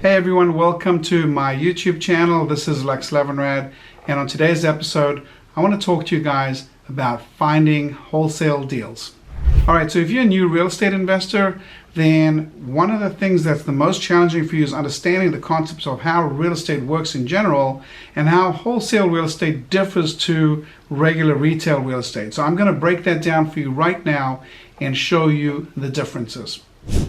Hey everyone, welcome to my YouTube channel. This is Lex Levinrad, and on today's episode I want to talk to you guys about finding wholesale deals. Alright, so if you're a new real estate investor, then one of the things that's the most challenging for you is understanding the concepts of how real estate works in general and how wholesale real estate differs to regular retail real estate. So I'm going to break that down for you right now and show you the differences.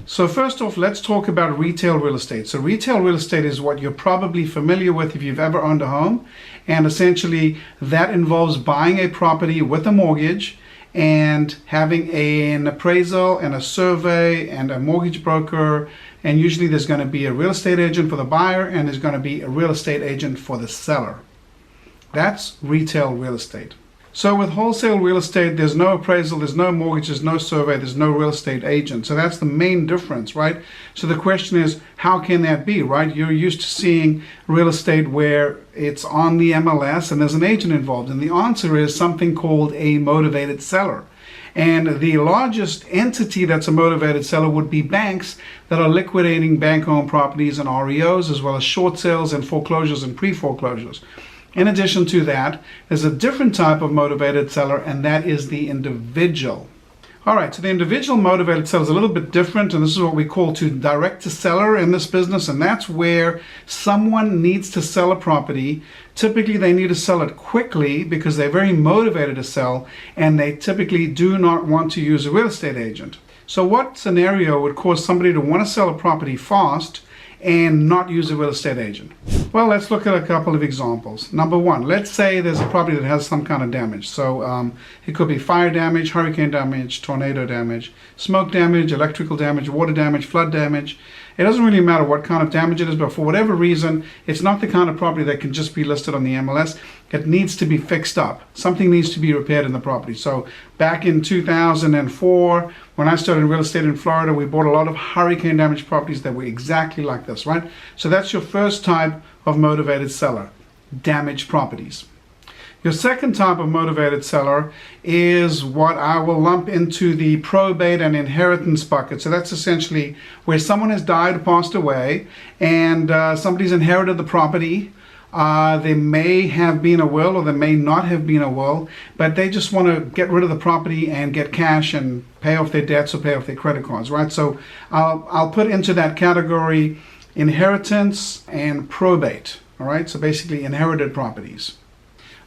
So first off, let's talk about retail real estate. So retail real estate is what you're probably familiar with if you've ever owned a home, and essentially that involves buying a property with a mortgage and having an appraisal and a survey and a mortgage broker, and usually there's going to be a real estate agent for the buyer and there's going to be a real estate agent for the seller. That's retail real estate. So with wholesale real estate, there's no appraisal, there's no mortgage, there's no survey, there's no real estate agent. So that's the main difference, right? So the question is, how can that be, right? You're used to seeing real estate where it's on the MLS and there's an agent involved. And the answer is something called a motivated seller. And the largest entity that's a motivated seller would be banks that are liquidating bank-owned properties and REOs, as well as short sales and foreclosures and pre-foreclosures. In addition to that, there's a different type of motivated seller, and that is the individual. Alright, so the individual motivated seller is a little bit different, and this is what we call to direct to seller in this business, and that's where someone needs to sell a property. Typically they need to sell it quickly because they're very motivated to sell, and they typically do not want to use a real estate agent. So what scenario would cause somebody to want to sell a property fast and not use a real estate agent? Well, let's look at a couple of examples. Number one, let's say there's a property that has some kind of damage. So it could be fire damage, hurricane damage, tornado damage, smoke damage, electrical damage, water damage, flood damage. It doesn't really matter what kind of damage it is, but for whatever reason, it's not the kind of property that can just be listed on the MLS. It needs to be fixed up. Something needs to be repaired in the property. So back in 2004, when I started real estate in Florida, we bought a lot of hurricane damaged properties that were exactly like this, right? So that's your first type of motivated seller, damaged properties. Your second type of motivated seller is what I will lump into the probate and inheritance bucket. So that's essentially where someone has died or passed away and somebody's inherited the property. There may have been a will or there may not have been a will, but they just want to get rid of the property and get cash and pay off their debts or pay off their credit cards, right? So I'll put into that category inheritance and probate, all right? So basically inherited properties.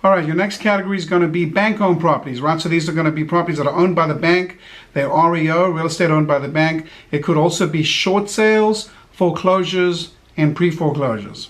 All right, your next category is going to be bank-owned properties, right? So these are going to be properties that are owned by the bank. They're REO, real estate owned by the bank. It could also be short sales, foreclosures, and pre-foreclosures.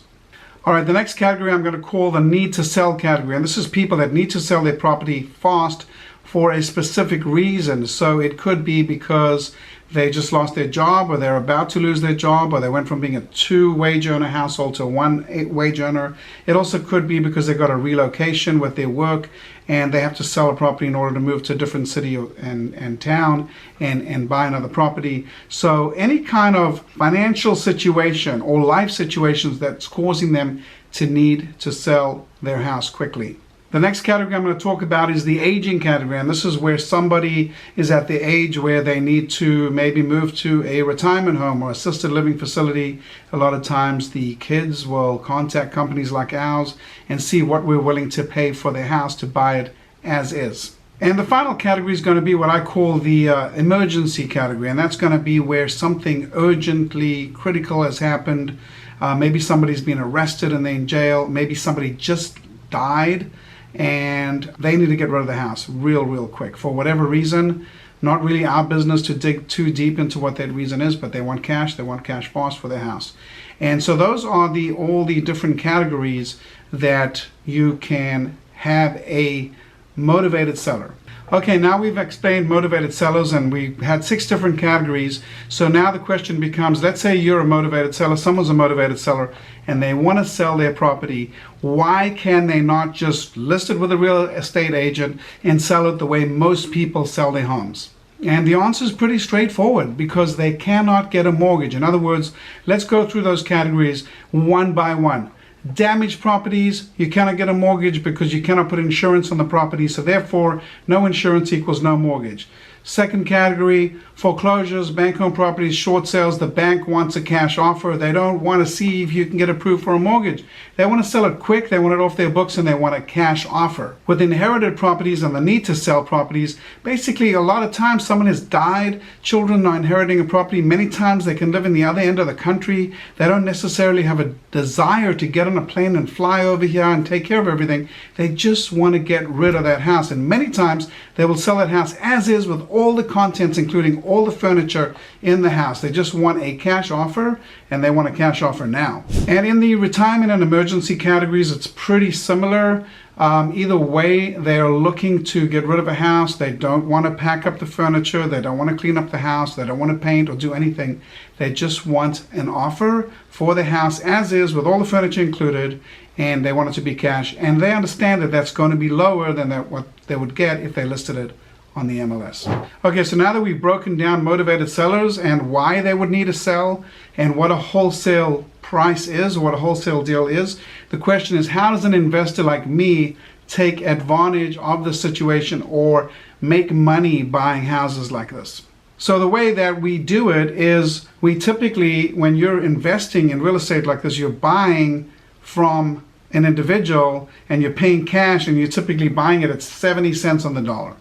All right, the next category I'm going to call the need to sell category. And this is people that need to sell their property fast for a specific reason. So it could be because they just lost their job, or they're about to lose their job, or they went from being a 2-wage earner household to a 1-wage earner. It also could be because they got a relocation with their work and they have to sell a property in order to move to a different city and town and buy another property. So any kind of financial situation or life situations that's causing them to need to sell their house quickly. The next category I'm going to talk about is the aging category, and this is where somebody is at the age where they need to maybe move to a retirement home or assisted living facility. A lot of times the kids will contact companies like ours and see what we're willing to pay for their house to buy it as is. And the final category is going to be what I call the emergency category, and that's going to be where something urgently critical has happened. Maybe somebody's been arrested and they're in jail. Maybe somebody just died and they need to get rid of the house real quick for whatever reason. Not really our business to dig too deep into what that reason is, but they want cash fast for their house. And so those are all the different categories that you can have a motivated seller. Okay, now we've explained motivated sellers and we had 6 different categories. So now the question becomes, let's say you're a motivated seller, someone's a motivated seller, and they want to sell their property. Why can they not just list it with a real estate agent and sell it the way most people sell their homes? And the answer is pretty straightforward, because they cannot get a mortgage. In other words, let's go through those categories one by one. Damaged properties, you cannot get a mortgage because you cannot put insurance on the property, so therefore no insurance equals no mortgage. Second category, foreclosures, bank-owned properties, short sales. The bank wants a cash offer. They don't want to see if you can get approved for a mortgage. They want to sell it quick. They want it off their books, and they want a cash offer. With inherited properties and the need to sell properties, basically a lot of times someone has died, children are inheriting a property. Many times they can live in the other end of the country. They don't necessarily have a desire to get on a plane and fly over here and take care of everything. They just want to get rid of that house. And many times they will sell that house as is with all the contents, including all the furniture in the house. They just want a cash offer, and they want a cash offer now. And in the retirement and emergency categories, it's pretty similar. Either way, they are looking to get rid of a house. They don't want to pack up the furniture. They don't want to clean up the house. They don't want to paint or do anything. They just want an offer for the house as is with all the furniture included, and they want it to be cash. And they understand that that's going to be lower than what they would get if they listed it on the MLS. Okay, so now that we've broken down motivated sellers and why they would need to sell and what a wholesale price is, or what a wholesale deal is, the question is, how does an investor like me take advantage of the situation or make money buying houses like this? So the way that we do it is, we typically, when you're investing in real estate like this, you're buying from an individual and you're paying cash, and you're typically buying it at 70 cents on the dollar.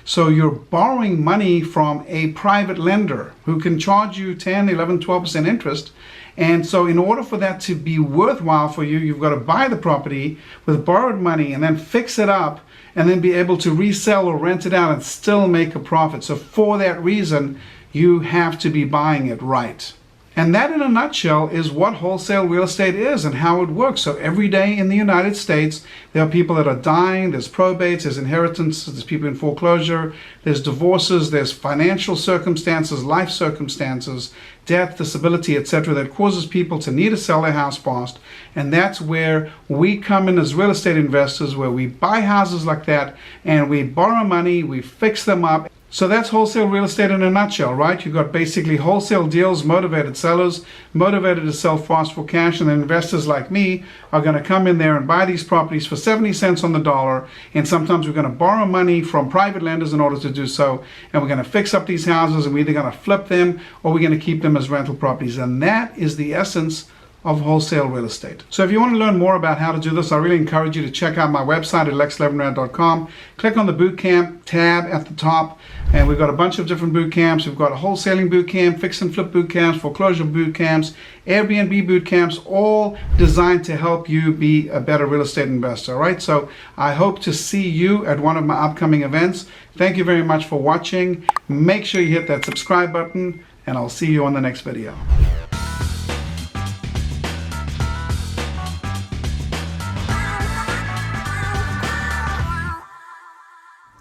So you're borrowing money from a private lender who can charge you 10, 11, 12% interest. And so in order for that to be worthwhile for you, you've got to buy the property with borrowed money and then fix it up and then be able to resell or rent it out and still make a profit. So for that reason, you have to be buying it right. And that, in a nutshell, is what wholesale real estate is and how it works. So every day in the United States, there are people that are dying, there's probates, there's inheritance, there's people in foreclosure, there's divorces, there's financial circumstances, life circumstances, death, disability, etc., that causes people to need to sell their house fast. And that's where we come in as real estate investors, where we buy houses like that and we borrow money, we fix them up. So that's wholesale real estate in a nutshell, right? You've got basically wholesale deals, motivated sellers, motivated to sell fast for cash, and then investors like me are going to come in there and buy these properties for 70 cents on the dollar, and sometimes we're going to borrow money from private lenders in order to do so, and we're going to fix up these houses, and we're either going to flip them or we're going to keep them as rental properties. And that is the essence of wholesale real estate. So if you want to learn more about how to do this, I really encourage you to check out my website at lex11rad.com. Click on the bootcamp tab at the top, and we've got a bunch of different boot camps. We've got a wholesaling boot camp, fix and flip boot camps, foreclosure boot camps, Airbnb boot camps, all designed to help you be a better real estate investor. All right, so I hope to see you at one of my upcoming events. Thank you very much for watching. Make sure you hit that subscribe button, and I'll see you on the next video.